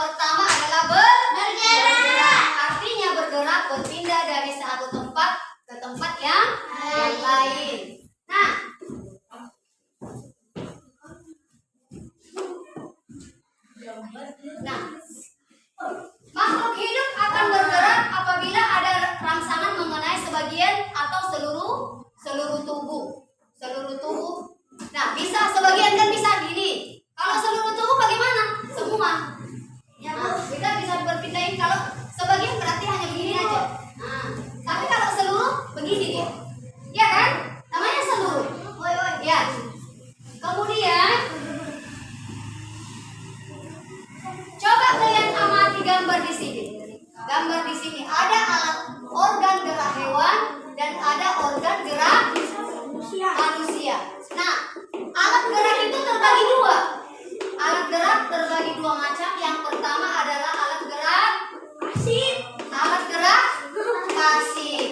pertama adalah bergerak. Artinya bergerak, berpindah dari satu tempat ke tempat yang lain. Nah, makhluk hidup akan bergerak apabila ada rangsangan mengenai sebagian atau seluruh tubuh. Nah, bisa sebagian kan bisa gini. Kalau seluruh tubuh bagaimana? Semua. Nah, kita bisa berpindahin. Kalau sebagian berarti hanya begini aja. Nah, tapi kalau seluruh begini dia. Ya kan? Namanya seluruh. Ya. Kemudian coba kalian amati gambar di sini. Gambar di sini ada alat organ gerak hewan dan ada organ gerak manusia. Nah, alat gerak itu terbagi dua. Alat gerak terbagi dua macam. Yang pertama adalah alat gerak pasif. Alat gerak pasif.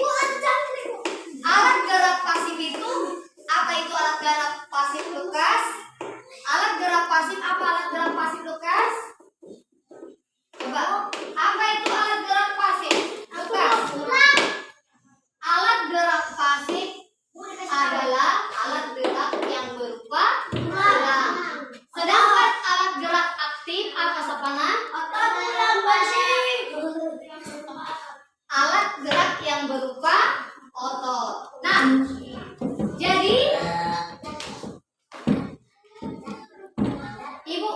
Alat gerak pasif itu apa itu alat gerak pasif, Lukas? Alat gerak pasif apa alat gerak pasif, Lukas? Coba, apa itu alat gerak pasif? Lukas. Alat gerak pasif adalah alat gerak yang berupa tulang. Sedangkan alat gerak aktif apa Sapana? Alat gerak yang berupa otot. Nah, jadi Ibu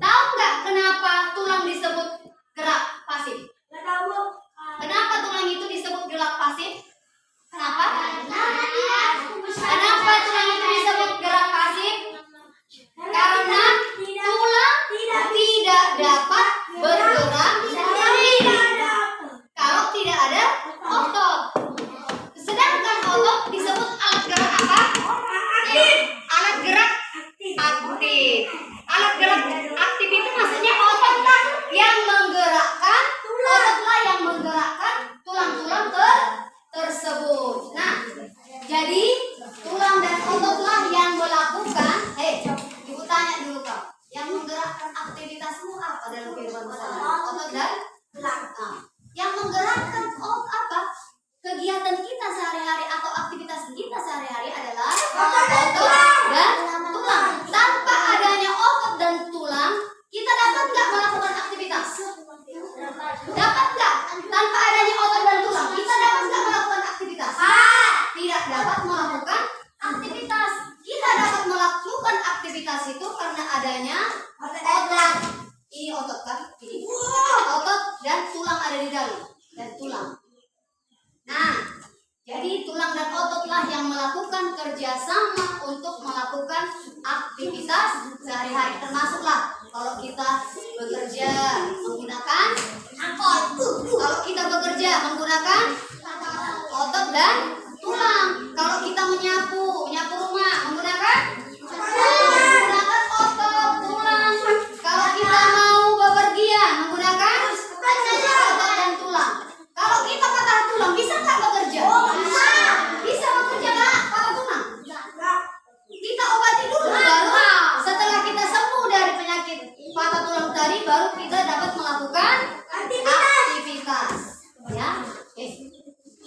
tahu nggak kenapa tulang disebut gerak pasif? Nggak tahu. Kenapa tulang itu disebut gerak pasif? Kenapa? Kenapa tulang itu disebut gerak pasif? Karena tulang tidak dapat bergerak sendiri kalau tidak ada otot. Sedangkan otot disebut alat gerak apa? Alat gerak aktif. Alat gerak aktif itu maksudnya ototlah yang menggerakkan, ototlah yang menggerakkan tulang-tulang tersebut. Nah, jadi tulang dan ototlah yang melakukan. Ibu tanya dulu kau, yang menggerakkan aktivitasmu apa dalam kehidupan sehari-hari? Otot dan tulang. Yang menggerakkan apa? Kegiatan kita sehari-hari atau aktivitas kita sehari-hari adalah otot dan tulang. Tanpa adanya otot dan tulang, kita dapat nggak melakukan aktivitas? Dapat nggak? Tanpa adanya otot dan tulang, kita dapat nggak melakukan aktivitas? Tidak dapat melakukan aktivitas. Kita dapat melakukan aktivitas itu karena adanya otot. Ini otot kan? Ini otot dan tulang ada di dalam. Dan tulang. Nah, jadi tulang dan ototlah yang melakukan kerjasama untuk melakukan aktivitas sehari-hari. Termasuklah kalau kita bekerja menggunakan kalau kita bekerja menggunakan otot dan tulang. Kalau kita menyapu rumah menggunakan otot, tulang. Kalau kita mau bepergian menggunakan otot dan tulang. Kalau kita patah tulang bisa nggak bekerja? Bisa bekerja nggak patah tulang? Kita obati dulu baru setelah kita sembuh dari penyakit patah tulang tadi baru kita dapat melakukan aktivitas. Ya,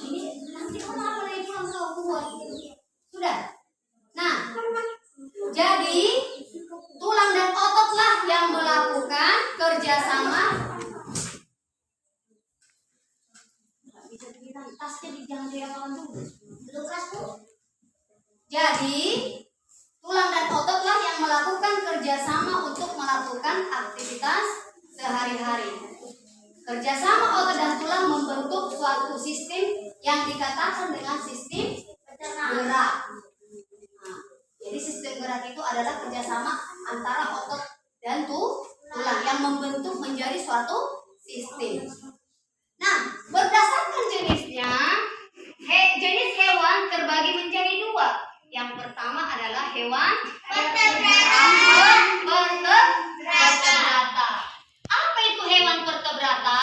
ini nanti kamu apa lagi pulang kau buat? Sudah. Nah, jadi tulang dan ototlah yang melakukan kerjasama. Jadi tulang dan ototlah yang melakukan kerjasama untuk melakukan aktivitas sehari-hari. Kerjasama otot dan tulang membentuk suatu sistem yang dikatakan dengan sistem gerak. Nah, jadi sistem gerak itu adalah kerjasama antara otot dan tulang yang membentuk menjadi suatu sistem. Nah, berdasarkan jenisnya, jenis hewan terbagi menjadi dua. Yang pertama adalah hewan vertebrata. Apa itu hewan vertebrata?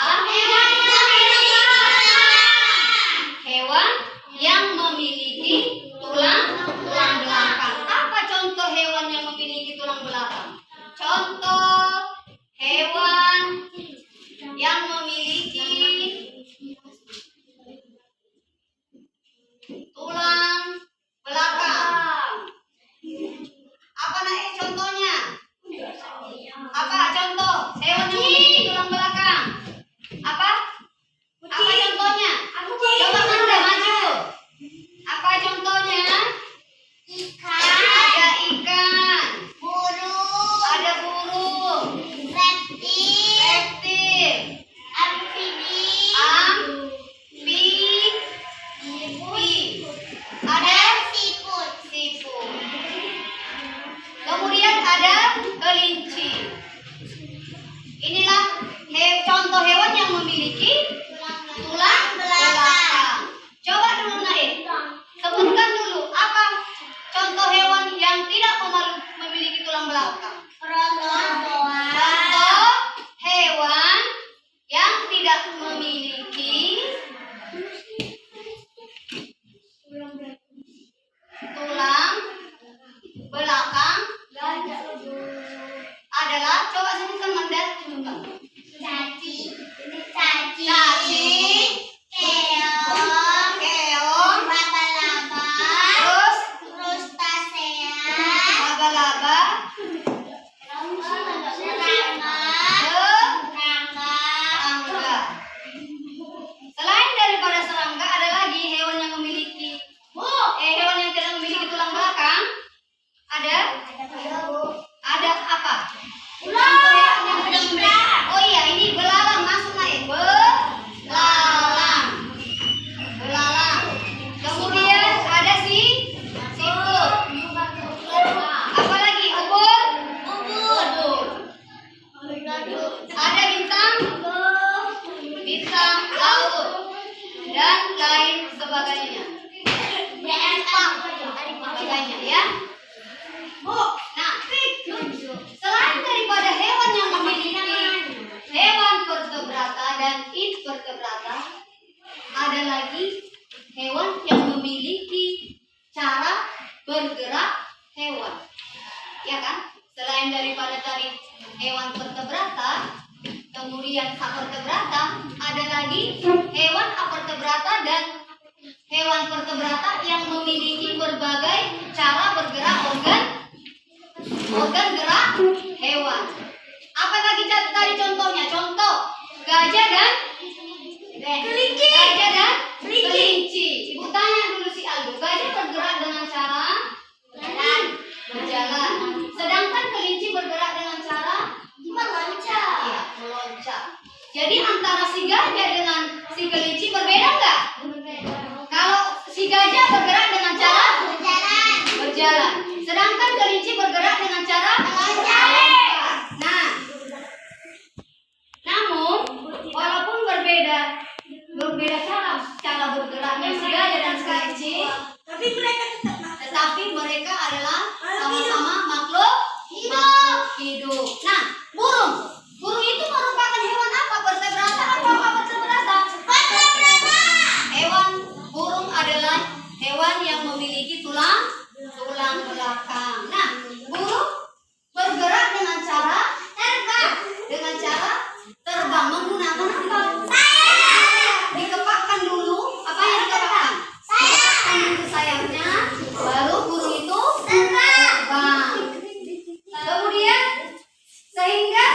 Hewan yang memiliki tulang belakang. Apa contoh hewan yang memiliki tulang belakang? adalah, coba sebutkan Manda, coba. Cacing, Cacing, keong, keong, laba-laba, terus krustasea, laba-laba, serangga, serangga. Selain daripada serangga, ada lagi hewan yang memiliki hewan yang tidak memiliki tulang belakang. Ada apa? Yang tidak memiliki. Oh iya, ini belalang, masuk naik. Belalang. Kemudian ada siput. Apa lagi? Ubur. Ada bintang laut dan lain sebagainya. Sebagainya ya. Nah, selain daripada hewan yang memiliki hewan vertebrata dan invertebrata, ada lagi hewan yang memiliki cara bergerak hewan. Ya kan? Selain daripada tadi hewan vertebrata, kemudian avertebrata, ada lagi hewan avertebrata dan hewan vertebrata yang memiliki berbagai cara bergerak organ gerak hewan. Apa lagi tadi contohnya? Contoh gajah dan kelinci. Ibu tanya dulu si Aldo, gajah bergerak dengan cara berjalan. Sedangkan kelinci bergerak dengan cara meloncat. Iya, meloncat. Jadi antara si gajah dengan si kelinci berbeda enggak? Kalau si gajah bergerak dengan cara berjalan, sedangkan kelinci bergerak dengan cara meloncat. Nah, namun walaupun berbeda cara bergeraknya si gajah dan si kelinci, tetapi mereka adalah sama-sama makhluk hidup. Nah, burung itu merupakan hewan apa? Vertebrata atau apa vertebrata? Burung adalah hewan yang memiliki tulang belakang. Nah, burung bergerak dengan cara terbang menggunakan apa? Dikepakkan dulu. Apa yang dikepakkan? Dikepakkan dulu sayapnya, baru burung itu terbang. Kemudian sehingga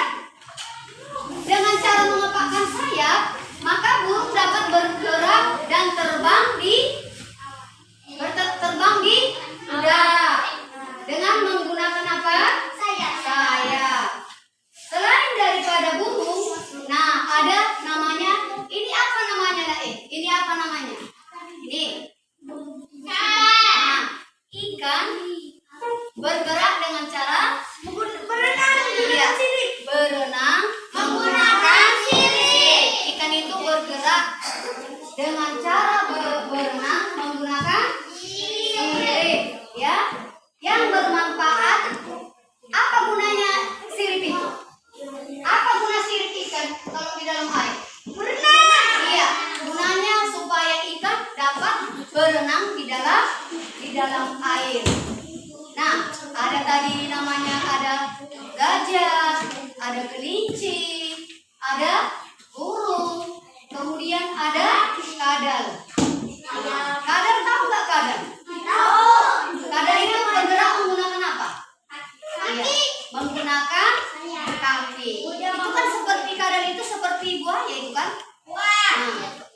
dengan cara mengepakkan sayap, maka burung dapat bergerak dan terbang di udara dengan menggunakan apa? Sayap. Selain daripada burung, nah ada namanya. Ini apa namanya, Nae? Ini apa namanya? Ini. Nah, ikan bergerak dengan cara berenang. Iya, berenang menggunakan sirip. Ikan itu bergerak dengan cara berenang menggunakan sirip, ya, yang bermanfaat. Apa gunanya sirip itu? Apa guna sirip ikan kalau di dalam air? Berenang. Iya, gunanya supaya ikan dapat berenang di dalam air. Nah, ada tadi namanya, ada gajah, ada kelinci, ada burung, kemudian ada kadal. Kadal tahu nggak kadal? Kadal itu bergerak menggunakan apa? Iya, menggunakan kaki. Itu kan seperti kadal itu seperti buaya itu kan? Nah,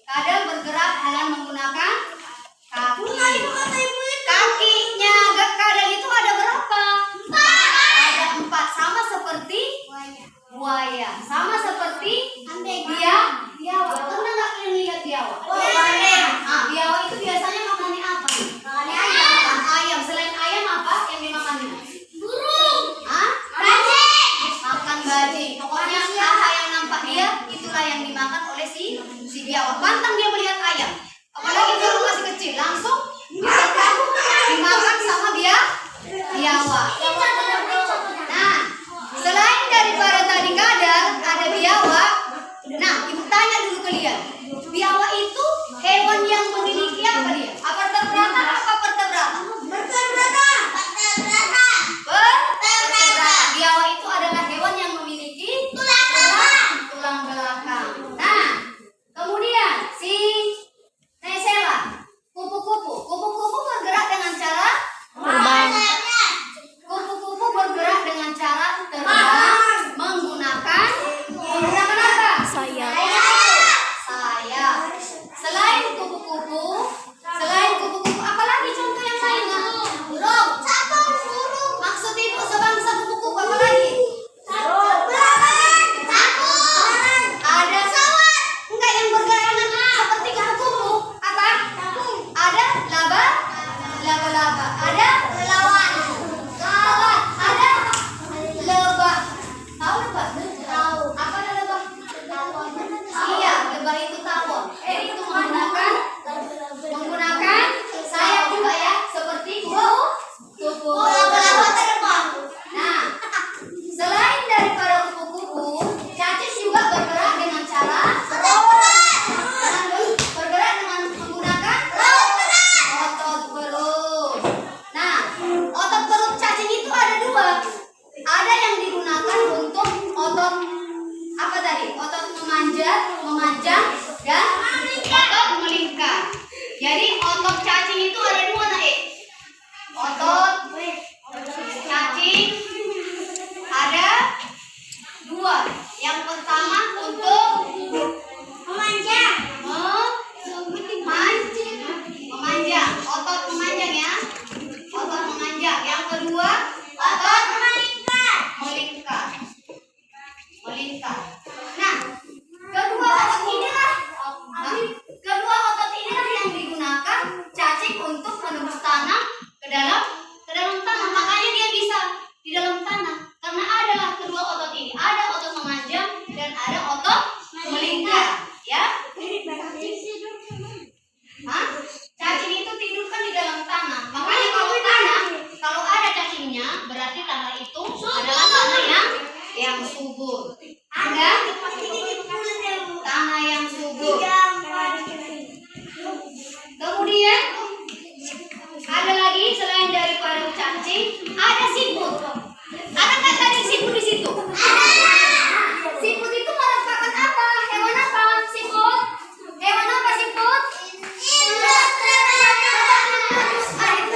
kadal bergerak dengan menggunakan kaki. Kakinya kadal itu ada berapa? Ada 4, sama seperti buaya, sama seperti biawak. Pernah nggak kalian lihat biawak? Biawak itu biasanya makannya apa? Makan ayam. Selain ayam apa yang dimakannya? Burung. Makan bajing. Pokoknya apa yang nampak dia, itulah yang dimakan oleh si biawak. Pantang dia melihat ayam, apalagi kalau masih kecil, langsung dimakan sama biawak. Nah, selain daripada tadi kadal, ada biawak. Nah, ibu tanya dulu kalian, biawak itu hewan yang memiliki apa dia? Apa vertebrata? Vertebrata. Biawak itu adalah hewan yang otot apa tadi? Otot memanjat, memanjang, dan otot melingkar. Jadi otot cacing itu ada dua, Naik. Otot cacing ada dua. Yang pertama untuk memanjang, memanjang, otot memanjang ya, otot memanjang. Yang kedua otot melingkar, melingkar. Nah, kedua otot inilah yang digunakan cacing untuk menembus tanah ke dalam tanah. Makanya dia bisa di dalam tanah karena adalah kedua otot ini. Ada otot memanjang dan ada otot melingkar, ya. Hah? Cacing itu tidur kan di dalam tanah. Makanya kalau ada cacingnya berarti tanah itu adalah tanah yang subur. Ada tanah yang subur. Kemudian ada lagi selain daripada cacing, ada siput. Ada nggak tadi siput di situ? Siput itu merupakan apa? Hewan apa? Siput? Hewan apa siput?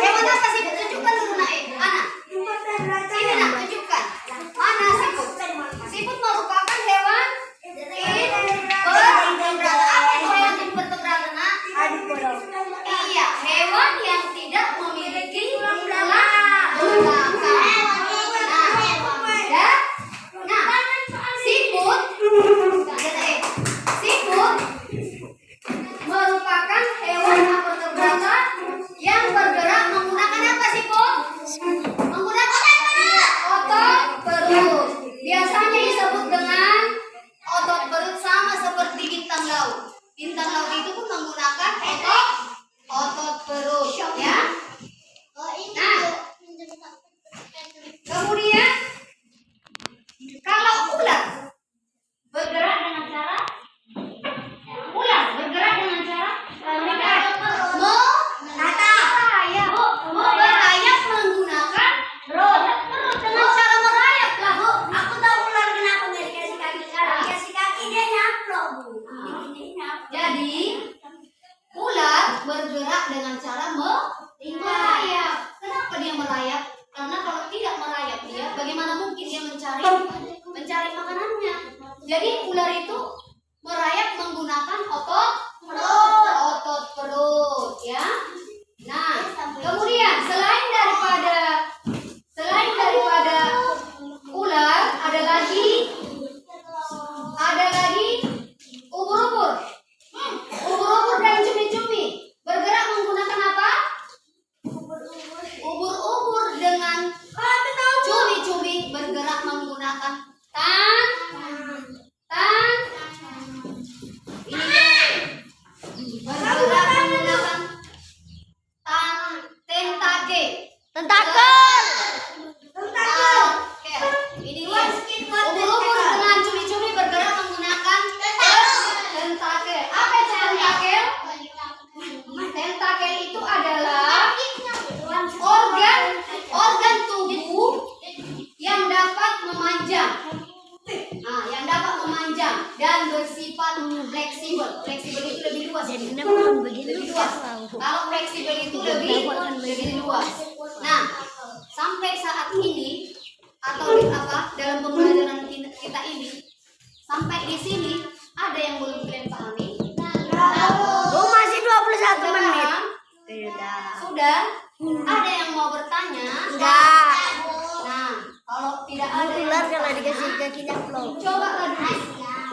Hewan apa siput? Tunjukkan dulu, Naik. Ana. Sini, Nak, tunjukkan. Mana siput? Siput merupakan hewan bertebratan. Apa itu hewan bertebratan, Nak? Iya, hewan yang tidak memiliki belakang. Nah, siput merupakan hewan bertebratan yang bergerak menggunakan apa, siput? Menggunakan otot perut. Biasanya disebut dengan otot perut, sama seperti bintang laut. Bintang laut itu pun menggunakan otot perut, ya. Nah, kemudian kalau ular bergerak dengan cara merayap menggunakan perut dengan cara merayap lah. Aku tahu ular kenapa nggak dikasih kaki. Kalau dikasih kaki dia nyaplok, Bu. Jadi ular bergerak dengan cara merayap. Kenapa dia merayap? Karena kalau tidak merayap dia, bagaimana mungkin dia mencari makanannya? Jadi ular itu merayap menggunakan otot perut, ya. Nah, kemudian selain daripada ular, ada lagi ubur-ubur. Ubur-ubur dan cumi-cumi bergerak menggunakan apa? Ubur-ubur dengan cumi-cumi bergerak menggunakan bergerak menggunakan tentakel. Ini dia. Ubur-ubur dengan cumi-cumi bergerak menggunakan tentakel. Apa itu tentakel? Tentakel itu adalah organ tubuh yang dapat memanjang. Nah, yang dapat memanjang dan bersifat fleksibel. Fleksibel itu lebih luas. Lebih luas. Kalau fleksibel itu lebih luas. Nah, sampai saat ini atau dalam pembelajaran kita ini, sampai di sini ada yang belum kalian pahami? Masih 21 menit. Sudah? Ada yang mau bertanya? Enggak. Nah, kalau tidak ada Ular kalau dikasih kaki nyaplok. coba lagi.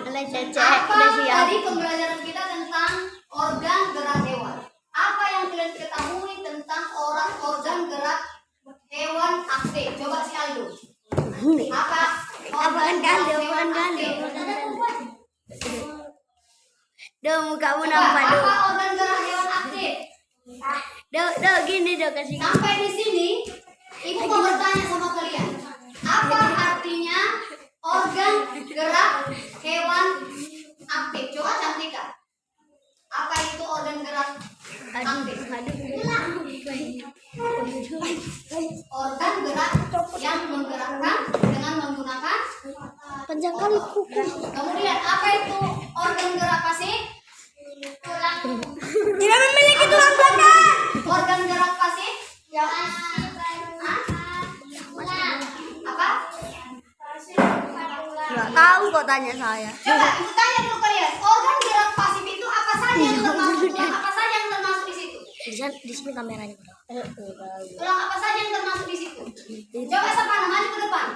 Oleh Cece Apa udah siap. tadi pembelajaran kita tentang organ gerak hewan? Apa yang kalian ketahui tentang organ gerak hewan aktif? Coba si Aldo. Apa? Apaan kali? Duh, mukamu nampak Apa duh. organ gerak hewan aktif? Duh, gini duh kasih. Sampai di sini, Ibu mau bertanya sama kalian. Apa artinya organ gerak hewan aktif? Coba cantikan. Apa itu organ gerak aktif? Organ gerak yang menggerakkan dengan menggunakan Panjang kali kuku. Kemudian apa itu organ gerak pasif? Tidak memiliki tulang belakang. Organ gerak pasif? Apa? Nggak tahu kok tanya saya. Coba ibu tanya dulu kalian. Organ gerak pasif itu apa saja yang termasuk? Apa saja yang termasuk di situ? Di sini kameranya. Tulang apa saja yang termasuk di situ? Coba siapa namanya ke depan?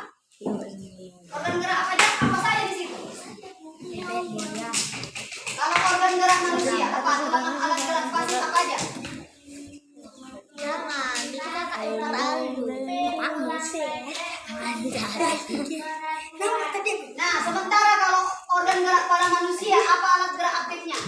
Organ gerak apa saja di situ? Kalau organ gerak manusia apa? Tulang alat gerak pasif apa aja? Nah, sementara kalau organ gerak pada manusia apa alat gerak aktifnya?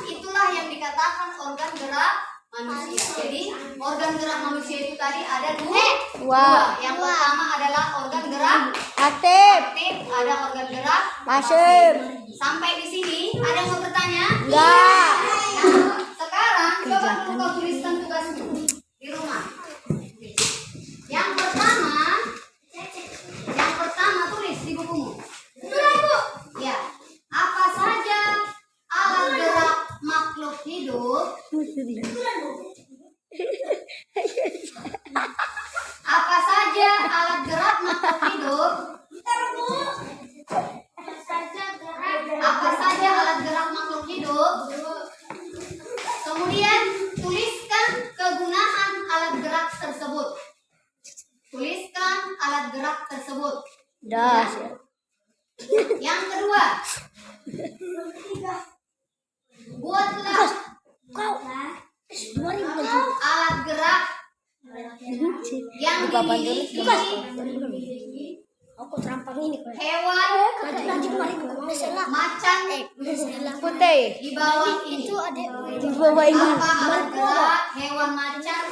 Itulah yang dikatakan organ gerak manusia. Jadi organ gerak manusia itu tadi ada dua. Yang pertama adalah organ gerak Aktif. aktif, ada organ gerak Pasif. Sampai di sini ada yang mau bertanya? Enggak. Nah, sekarang coba dulu kau tuliskan tugasmu di rumah. Yang pertama tulis di bukumu. Sudah Ibu? Ya. Apa saja alat gerak makhluk hidup? Apa saja alat gerak makhluk hidup? Apa saja alat gerak makhluk hidup? Kemudian tuliskan kegunaan alat gerak tersebut. Tuliskan alat gerak tersebut. Dah. Yang kedua, buatlah alat gerak yang dimiliki Aku terampang ini hewan macan putih. di bawah ini. Di bawah ini. Apa alat gerak hewan macan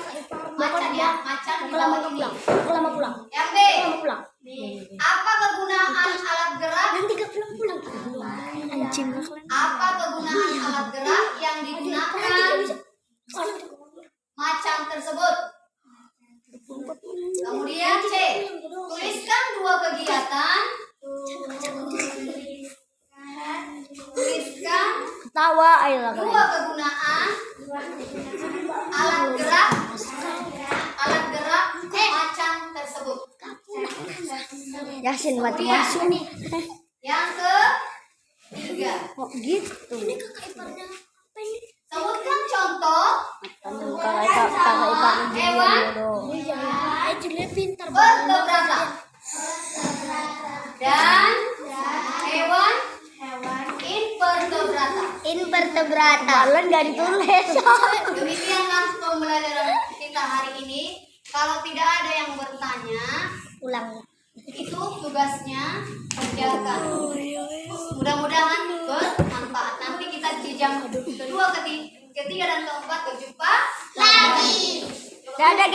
ya, macan di bawah ini. Lama pulang. Yang B, Pulang. apa kegunaan alat gerak? Nanti gak pulang. Anjing. Apa kegunaan alat gerak yang digunakan macan tersebut? Kemudian C, tuliskan dua kegiatan. Tuliskan Tawa ayo dua kegunaan alat gerak macan tersebut. Yasin mati masuk nih. Yang ketiga, Kok gitu? sebutkan contoh Kakak ipar hewan pintar vertebrata dan hewan invertebrata. Kalian gak ditulis. Demikianlah pembelajaran kita hari ini. Kalau tidak ada yang bertanya, Ulang. itu tugasnya kerjakan. Mudah-mudahan bermanfaat. Nanti kita di jam kedua, ketiga dan keempat berjumpa lagi. Dadah,